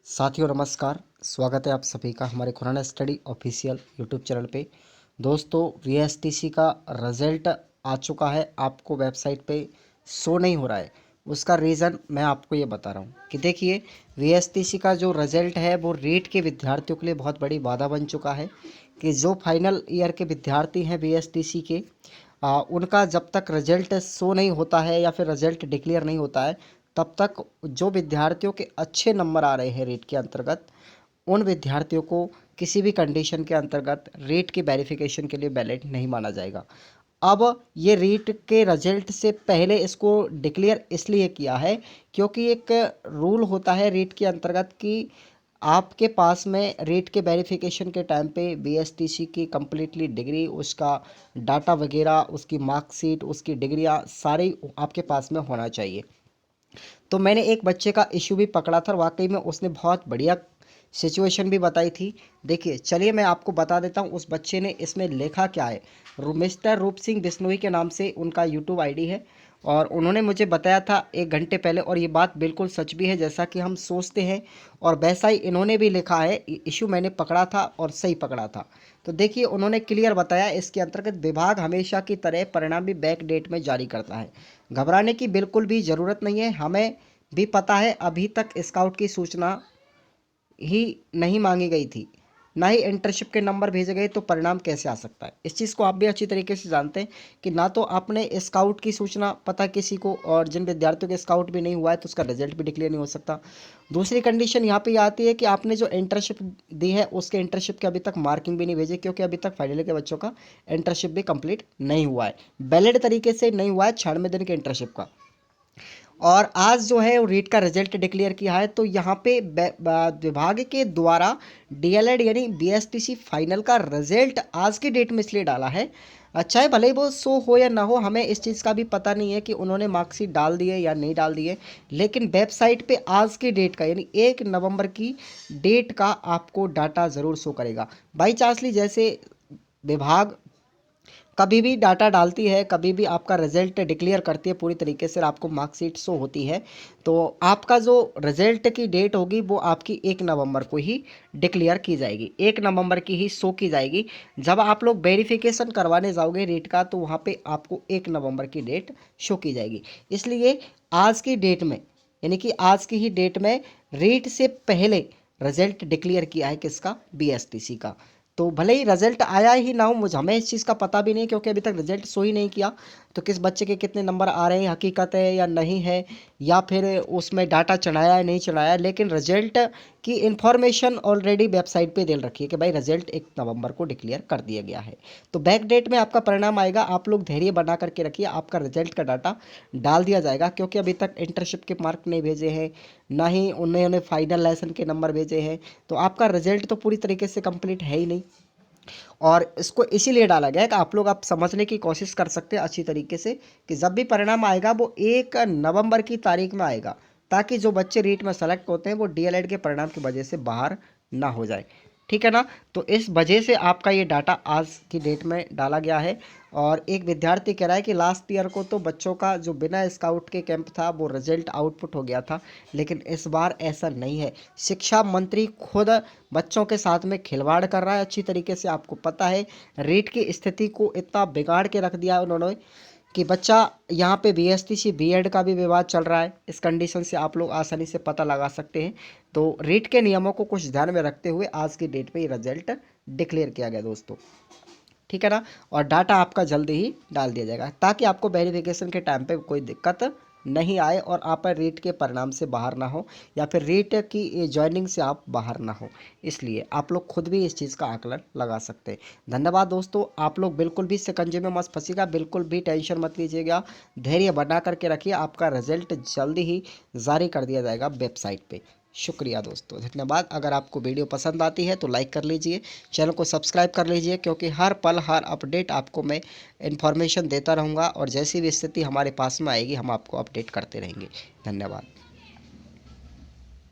साथियों नमस्कार। स्वागत है आप सभी का हमारे Khurana study official YouTube channel पे। दोस्तों वीएसटीसी का रिज़ल्ट आ चुका है, आपको वेबसाइट पे शो नहीं हो रहा है। उसका रीज़न मैं आपको ये बता रहा हूँ कि देखिए, वीएसटीसी का जो रिज़ल्ट है वो रीट के विद्यार्थियों के लिए बहुत बड़ी बाधा बन चुका है कि जो फाइनल ईयर के विद्यार्थी हैं वीएसटीसी के, उनका जब तक रिजल्ट शो नहीं होता है या फिर रिजल्ट डिक्लेयर नहीं होता है, तब तक जो विद्यार्थियों के अच्छे नंबर आ रहे हैं रेट के अंतर्गत, उन विद्यार्थियों को किसी भी कंडीशन के अंतर्गत रेट की वेरिफिकेशन के लिए वैलिड नहीं माना जाएगा। अब ये रीट के रिजल्ट से पहले इसको डिक्लेयर इसलिए किया है क्योंकि एक रूल होता है रीट के अंतर्गत कि आपके पास में रीट के वेरिफिकेशन के टाइम पे बीएसटीसी की कंप्लीटली डिग्री, उसका डाटा वगैरह, उसकी मार्कशीट, उसकी डिग्रियां सारी आपके पास में होना चाहिए। तो मैंने एक बच्चे का इशू भी पकड़ा था और वाकई में उसने बहुत बढ़िया सिचुएशन भी बताई थी। देखिए चलिए मैं आपको बता देता हूँ उस बच्चे ने इसमें लिखा क्या है। मिस्टर रूप सिंह बिश्नोई के नाम से उनका यूट्यूब आईडी है और उन्होंने मुझे बताया था 1 घंटे पहले, और ये बात बिल्कुल सच भी है जैसा कि हम सोचते हैं, और वैसा ही इन्होंने भी लिखा है। इशू मैंने पकड़ा था और सही पकड़ा था। तो देखिए उन्होंने क्लियर बताया, इसके अंतर्गत विभाग हमेशा की तरह परिणाम भी बैक डेट में जारी करता है। घबराने की बिल्कुल भी ज़रूरत नहीं है। हमें भी पता है अभी तक स्काउट की सूचना ही नहीं मांगी गई थी, ना ही इंटर्नशिप के नंबर भेजे गए, तो परिणाम कैसे आ सकता है। इस चीज़ को आप भी अच्छी तरीके से जानते हैं कि ना तो आपने स्काउट की सूचना पता किसी को, और जिन विद्यार्थियों के स्काउट भी नहीं हुआ है तो उसका रिजल्ट भी डिक्लेयर नहीं हो सकता। दूसरी कंडीशन यहाँ पे ये आती है कि आपने जो इंटर्नशिप दी है उसके इंटर्नशिप के अभी तक मार्किंग भी नहीं भेजे, क्योंकि अभी तक फाइनल के बच्चों का इंटर्नशिप भी कंप्लीट नहीं हुआ है, वैलिड तरीके से नहीं हुआ है 96 दिन के इंटर्नशिप का। और आज जो है वो रीट का रिजल्ट डिक्लेयर किया है, तो यहाँ पे विभाग के द्वारा डीएलएड यानी बीएसटीसी फाइनल का रिजल्ट आज की डेट में इसलिए डाला है। चाहे भले ही वो शो हो या ना हो, हमें इस चीज़ का भी पता नहीं है कि उन्होंने मार्कशीट डाल दी है या नहीं डाल दी है, लेकिन वेबसाइट पे आज की डेट का यानी 1 नवंबर की डेट का आपको डाटा ज़रूर शो करेगा। बाई चांसली जैसे विभाग कभी भी डाटा डालती है, कभी भी आपका रिजल्ट डिक्लेयर करती है पूरी तरीके से, आपको मार्कशीट शो होती है, तो आपका जो रिजल्ट की डेट होगी वो आपकी 1 नवंबर को ही डिक्लेयर की जाएगी, 1 नवंबर की ही शो की जाएगी। जब आप लोग वेरिफिकेशन करवाने जाओगे रेट का, तो वहाँ पे आपको 1 नवंबर की डेट शो की जाएगी। इसलिए आज की डेट में, यानी कि आज की ही डेट में रेट से पहले रिजल्ट डिक्लेयर किया है किसका, बीएसटीसी का। तो भले ही रिजल्ट आया ही ना हो, मुझे हमें इस चीज़ का पता भी नहीं, क्योंकि अभी तक रिजल्ट शो ही नहीं किया, तो किस बच्चे के कितने नंबर आ रहे हैं हकीकत है या नहीं है, या फिर उसमें डाटा चढ़ाया है नहीं चढ़ाया, लेकिन रिजल्ट की इन्फॉर्मेशन ऑलरेडी वेबसाइट पे दे रखी है कि भाई रिजल्ट 1 नवंबर को डिक्लेयर कर दिया गया है। तो बैक डेट में आपका परिणाम आएगा, आप लोग धैर्य बना करके रखिए, आपका रिजल्ट का डाटा डाल दिया जाएगा, क्योंकि अभी तक इंटर्नशिप के मार्क नहीं भेजे हैं, ना ही उन्होंने फाइनल लेसन के नंबर भेजे हैं, तो आपका रिजल्ट तो पूरी तरीके से कंप्लीट है ही नहीं। और इसको इसीलिए डाला गया है कि आप लोग आप समझने की कोशिश कर सकते हैं अच्छी तरीके से कि जब भी परिणाम आएगा वो 1 नवंबर की तारीख में आएगा, ताकि जो बच्चे रीट में सेलेक्ट होते हैं वो डीएलएड के परिणाम की वजह से बाहर ना हो जाए। ठीक है ना। तो इस वजह से आपका ये डाटा आज की डेट में डाला गया है। और एक विद्यार्थी कह रहा है कि लास्ट ईयर को तो बच्चों का जो बिना स्काउट के कैंप था वो रिजल्ट आउटपुट हो गया था, लेकिन इस बार ऐसा नहीं है। शिक्षा मंत्री खुद बच्चों के साथ में खिलवाड़ कर रहा है अच्छी तरीके से। आपको पता है रीट की स्थिति को इतना बिगाड़ के रख दिया उन्होंने कि बच्चा यहाँ पे बीएसटीसी बीएड का भी विवाद चल रहा है। इस कंडीशन से आप लोग आसानी से पता लगा सकते हैं। तो रीट के नियमों को कुछ ध्यान में रखते हुए आज की डेट पे ये रिजल्ट डिक्लेयर किया गया दोस्तों। ठीक है ना। और डाटा आपका जल्दी ही डाल दिया जाएगा, ताकि आपको वेरिफिकेशन के टाइम पे कोई दिक्कत नहीं आए और आप रीट के परिणाम से बाहर ना हो, या फिर रीट की ज्वाइनिंग से आप बाहर ना हो। इसलिए आप लोग खुद भी इस चीज़ का आकलन लगा सकते हैं। धन्यवाद दोस्तों। आप लोग बिल्कुल भी शिकंजे में मत फंसिएगा, बिल्कुल भी टेंशन मत लीजिएगा, धैर्य बना करके रखिए, आपका रिजल्ट जल्दी ही जारी कर दिया जाएगा वेबसाइट पे। शुक्रिया दोस्तों, धन्यवाद। अगर आपको वीडियो पसंद आती है तो लाइक कर लीजिए, चैनल को सब्सक्राइब कर लीजिए, क्योंकि हर पल हर अपडेट आपको मैं इन्फॉर्मेशन देता रहूँगा, और जैसी भी स्थिति हमारे पास में आएगी हम आपको अपडेट करते रहेंगे। धन्यवाद।